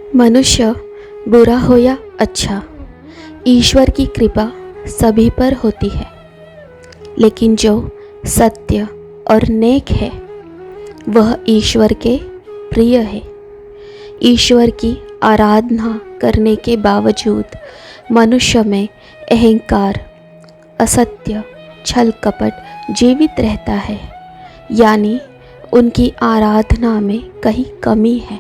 मनुष्य बुरा हो या अच्छा, ईश्वर की कृपा सभी पर होती है। लेकिन जो सत्य और नेक है वह ईश्वर के प्रिय है। ईश्वर की आराधना करने के बावजूद मनुष्य में अहंकार, असत्य, छल कपट जीवित रहता है, यानी उनकी आराधना में कहीं कमी है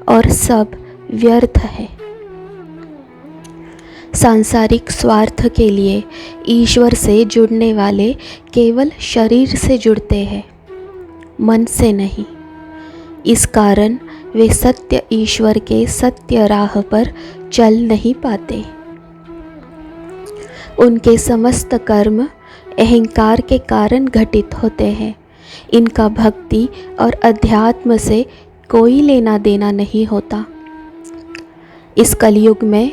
और सब व्यर्थ है। सांसारिक स्वार्थ के लिए ईश्वर से जुड़ने वाले केवल शरीर से जुड़ते हैं, मन से नहीं। इस कारण वे सत्य ईश्वर के सत्य राह पर चल नहीं पाते। उनके समस्त कर्म अहंकार के कारण घटित होते हैं। इनका भक्ति और अध्यात्म से कोई लेना देना नहीं होता। इस कलयुग में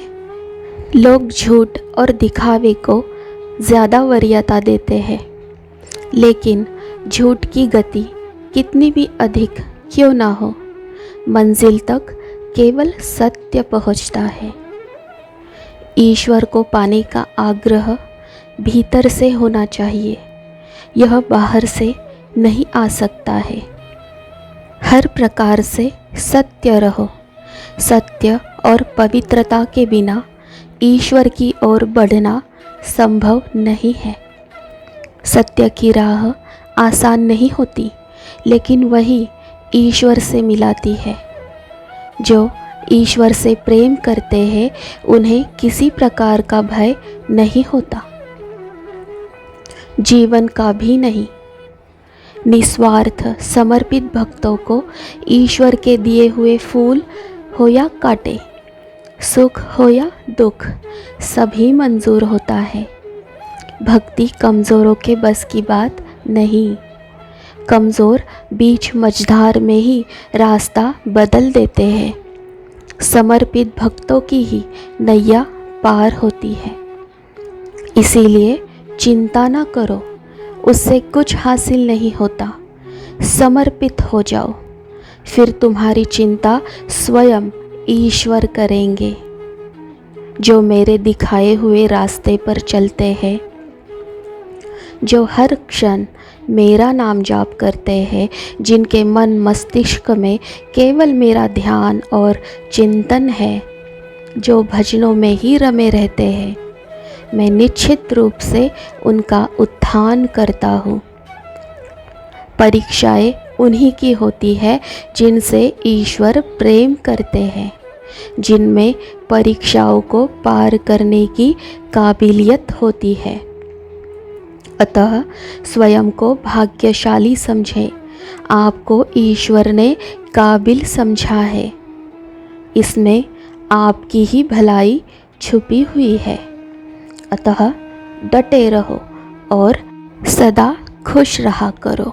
लोग झूठ और दिखावे को ज़्यादा वरीयता देते हैं, लेकिन झूठ की गति कितनी भी अधिक क्यों ना हो, मंजिल तक केवल सत्य पहुंचता है। ईश्वर को पाने का आग्रह भीतर से होना चाहिए, यह बाहर से नहीं आ सकता है। हर प्रकार से सत्य रहो। सत्य और पवित्रता के बिना ईश्वर की ओर बढ़ना संभव नहीं है। सत्य की राह आसान नहीं होती, लेकिन वही ईश्वर से मिलाती है। जो ईश्वर से प्रेम करते हैं उन्हें किसी प्रकार का भय नहीं होता, जीवन का भी नहीं। निस्वार्थ समर्पित भक्तों को ईश्वर के दिए हुए फूल हो या कांटे, सुख हो या दुख, सभी मंजूर होता है। भक्ति कमज़ोरों के बस की बात नहीं। कमज़ोर बीच मझधार में ही रास्ता बदल देते हैं। समर्पित भक्तों की ही नैया पार होती है। इसीलिए चिंता ना करो, उससे कुछ हासिल नहीं होता। समर्पित हो जाओ, फिर तुम्हारी चिंता स्वयं ईश्वर करेंगे। जो मेरे दिखाए हुए रास्ते पर चलते हैं, जो हर क्षण मेरा नाम जाप करते हैं, जिनके मन मस्तिष्क में केवल मेरा ध्यान और चिंतन है, जो भजनों में ही रमे रहते हैं, मैं निश्चित रूप से उनका उत्थान करता हूँ। परीक्षाएं उन्हीं की होती है जिनसे ईश्वर प्रेम करते हैं, जिनमें परीक्षाओं को पार करने की काबिलियत होती है। अतः स्वयं को भाग्यशाली समझें। आपको ईश्वर ने काबिल समझा है, इसमें आपकी ही भलाई छुपी हुई है। अतः डटे रहो और सदा खुश रहा करो।